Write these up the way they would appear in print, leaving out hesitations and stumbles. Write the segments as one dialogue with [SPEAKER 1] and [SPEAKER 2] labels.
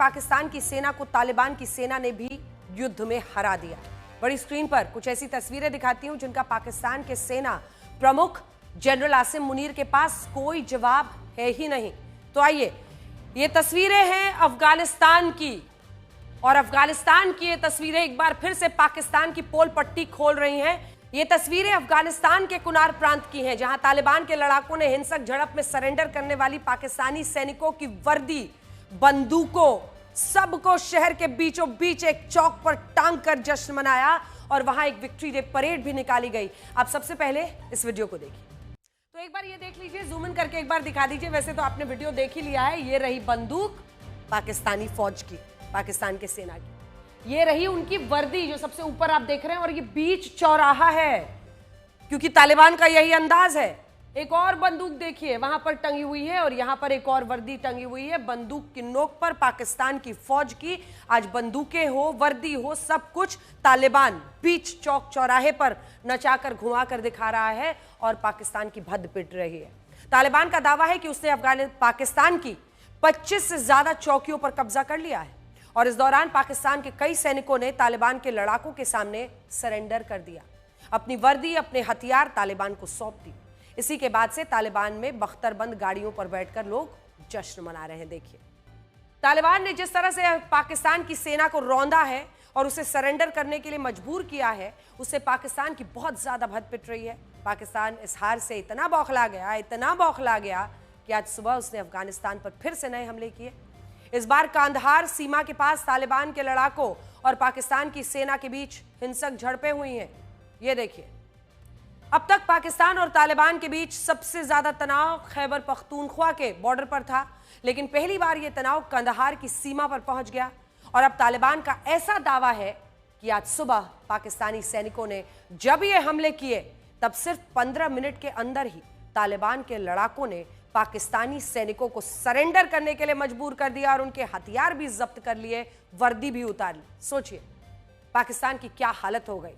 [SPEAKER 1] पाकिस्तान की सेना को तालिबान की सेना ने भी युद्ध में हरा दिया। बड़ी स्क्रीन पर कुछ ऐसी तस्वीरें दिखाती हूं जिनका पाकिस्तान के सेना प्रमुख जनरल आसिम मुनीर के पास कोई जवाब है ही नहीं। तो आइए, ये तस्वीरें हैं अफगानिस्तान की, और अफगानिस्तान की ये तस्वीरें एक बार फिर से पाकिस्तान की पोल पट्टी खोल रही हैं। ये तस्वीरें अफगानिस्तान के कुनार प्रांत की हैं, जहां तालिबान के लड़ाकों ने हिंसक झड़प में सरेंडर करने वाली पाकिस्तानी सैनिकों की वर्दी, बंदूकों, सबको शहर के बीचों बीच एक चौक पर टांग कर जश्न मनाया और वहां एक विक्ट्री डे परेड भी निकाली गई। आप सबसे पहले इस वीडियो को देखिए। तो एक बार ये देख लीजिए, जूम इन करके एक बार दिखा दीजिए। वैसे तो आपने वीडियो देख ही लिया है। ये रही बंदूक पाकिस्तानी फौज की, पाकिस्तान के सेना की। ये रही उनकी वर्दी जो सबसे ऊपर आप देख रहे हैं, और ये बीच चौराहा है, क्योंकि तालिबान का यही अंदाज है। एक और बंदूक देखिए वहां पर टंगी हुई है, और यहां पर एक और वर्दी टंगी हुई है। बंदूक की नोक पर पाकिस्तान की फौज की आज बंदूकें हो, वर्दी हो, सब कुछ तालिबान बीच चौक चौराहे पर नचाकर घुमाकर दिखा रहा है और पाकिस्तान की भद्द पिट रही है। तालिबान का दावा है कि उसने पाकिस्तान की 25 से ज्यादा चौकियों पर कब्जा कर लिया है, और इस दौरान पाकिस्तान के कई सैनिकों ने तालिबान के लड़ाकों के सामने सरेंडर कर दिया, अपनी वर्दी, अपने हथियार तालिबान को सौंप दी। इसी के बाद से तालिबान में बख्तरबंद गाड़ियों पर बैठकर लोग जश्न मना रहे हैं। देखिए, तालिबान ने जिस तरह से पाकिस्तान की सेना को रौंदा है और उसे सरेंडर करने के लिए मजबूर किया है, उससे पाकिस्तान की बहुत ज्यादा भद्द पिट रही है। पाकिस्तान इस हार से इतना बौखला गया कि आज सुबह उसने अफगानिस्तान पर फिर से नए हमले किए। इस बार कांधार सीमा के पास तालिबान के लड़ाकों और पाकिस्तान की सेना के बीच हिंसक झड़पें हुई हैं। ये देखिए, अब तक पाकिस्तान और तालिबान के बीच सबसे ज्यादा तनाव खैबर पख्तूनख्वा के बॉर्डर पर था, लेकिन पहली बार यह तनाव कंधार की सीमा पर पहुंच गया। और अब तालिबान का ऐसा दावा है कि आज सुबह पाकिस्तानी सैनिकों ने जब ये हमले किए, तब सिर्फ 15 मिनट के अंदर ही तालिबान के लड़ाकों ने पाकिस्तानी सैनिकों को सरेंडर करने के लिए मजबूर कर दिया और उनके हथियार भी जब्त कर लिए, वर्दी भी उतार ली। सोचिए पाकिस्तान की क्या हालत हो गई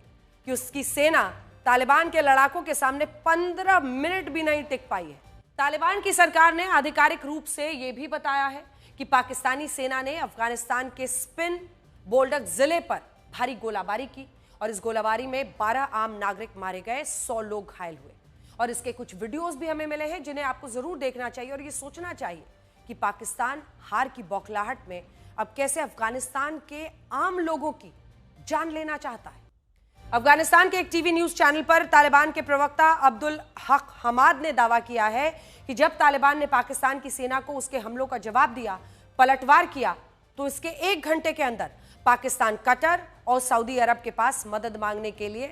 [SPEAKER 1] कि उसकी सेना तालिबान के लड़ाकों के सामने 15 मिनट भी नहीं टिक पाई है। तालिबान की सरकार ने आधिकारिक रूप से यह भी बताया है कि पाकिस्तानी सेना ने अफगानिस्तान के स्पिन बोल्डक जिले पर भारी गोलाबारी की, और इस गोलाबारी में 12 आम नागरिक मारे गए, 100 लोग घायल हुए। और इसके कुछ वीडियोस भी हमें मिले हैं जिन्हें आपको जरूर देखना चाहिए और ये सोचना चाहिए कि पाकिस्तान हार की बौखलाहट में अब कैसे अफगानिस्तान के आम लोगों की जान लेना चाहता है। अफगानिस्तान के एक टीवी न्यूज चैनल पर तालिबान के प्रवक्ता अब्दुल हक हमाद ने दावा किया है कि जब तालिबान ने पाकिस्तान की सेना को उसके हमलों का जवाब दिया, पलटवार किया, तो इसके 1 घंटे के अंदर पाकिस्तान कतर और सऊदी अरब के पास मदद मांगने के लिए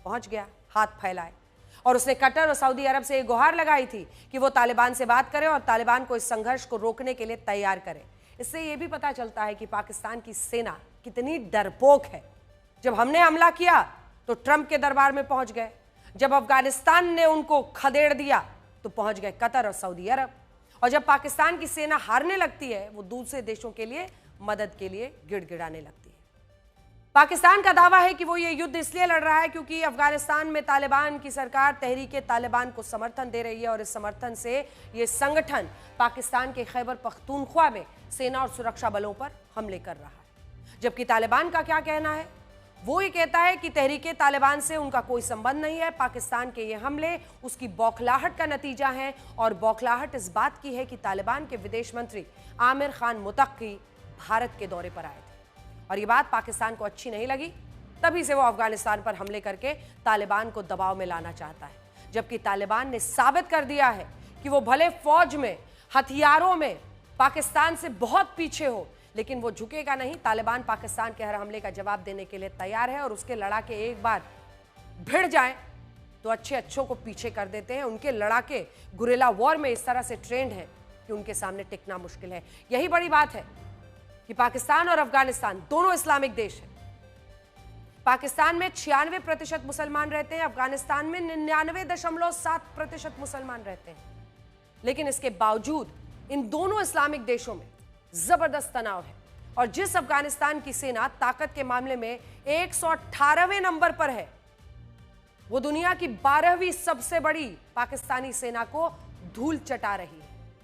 [SPEAKER 1] पहुंच गया, हाथ फैलाए। और उसने कतर और सऊदी अरब से एक गुहार लगाई थी कि वो तालिबान से बात करें और तालिबान को इस संघर्ष को रोकने के लिए तैयार करें। इससे यह भी पता चलता है कि पाकिस्तान की सेना कितनी डरपोक है। जब हमने हमला किया तो ट्रंप के दरबार में पहुंच गए, जब अफगानिस्तान ने उनको खदेड़ दिया तो पहुंच गए कतर और सऊदी अरब, और जब पाकिस्तान की सेना हारने लगती है, वो दूसरे देशों के लिए मदद के लिए गिड़गिड़ाने लगती है। पाकिस्तान का दावा है कि वो ये युद्ध इसलिए लड़ रहा है क्योंकि अफगानिस्तान में तालिबान की सरकार तहरीके तालिबान को समर्थन दे रही है, और इस समर्थन से ये संगठन पाकिस्तान के खैबर पख्तूनख्वा में सेना और सुरक्षा बलों पर हमले कर रहा है। जबकि तालिबान का क्या कहना है? वो ये कहता है कि तहरीके तालिबान से उनका कोई संबंध नहीं है, पाकिस्तान के ये हमले उसकी बौखलाहट का नतीजा है, और बौखलाहट इस बात की है कि तालिबान के विदेश मंत्री आमिर खान मुतक्की भारत के दौरे पर आए थे, और ये बात पाकिस्तान को अच्छी नहीं लगी। तभी से वो अफगानिस्तान पर हमले करके तालिबान को दबाव में लाना चाहता है। जबकि तालिबान ने साबित कर दिया है कि वो भले फौज में, हथियारों में पाकिस्तान से बहुत पीछे हो, लेकिन वो झुकेगा नहीं। तालिबान पाकिस्तान के हर हमले का जवाब देने के लिए तैयार है, और उसके लड़ाके एक बार भिड़ जाएं तो अच्छों को पीछे कर देते हैं। उनके लड़ाके गुरिल्ला वॉर में इस तरह से ट्रेंड हैं कि उनके सामने टिकना मुश्किल है। यही बड़ी बात है कि पाकिस्तान और अफगानिस्तान दोनों इस्लामिक देश हैं। पाकिस्तान में 96% मुसलमान रहते हैं, अफगानिस्तान में 99.7% मुसलमान रहते हैं। लेकिन इसके बावजूद इन दोनों इस्लामिक देशों में जबरदस्त तनाव है, और जिस अफगानिस्तान की सेना ताकत के मामले में 118वें नंबर पर है, वो दुनिया की 12वीं सबसे बड़ी पाकिस्तानी सेना को धूल चटा रही है।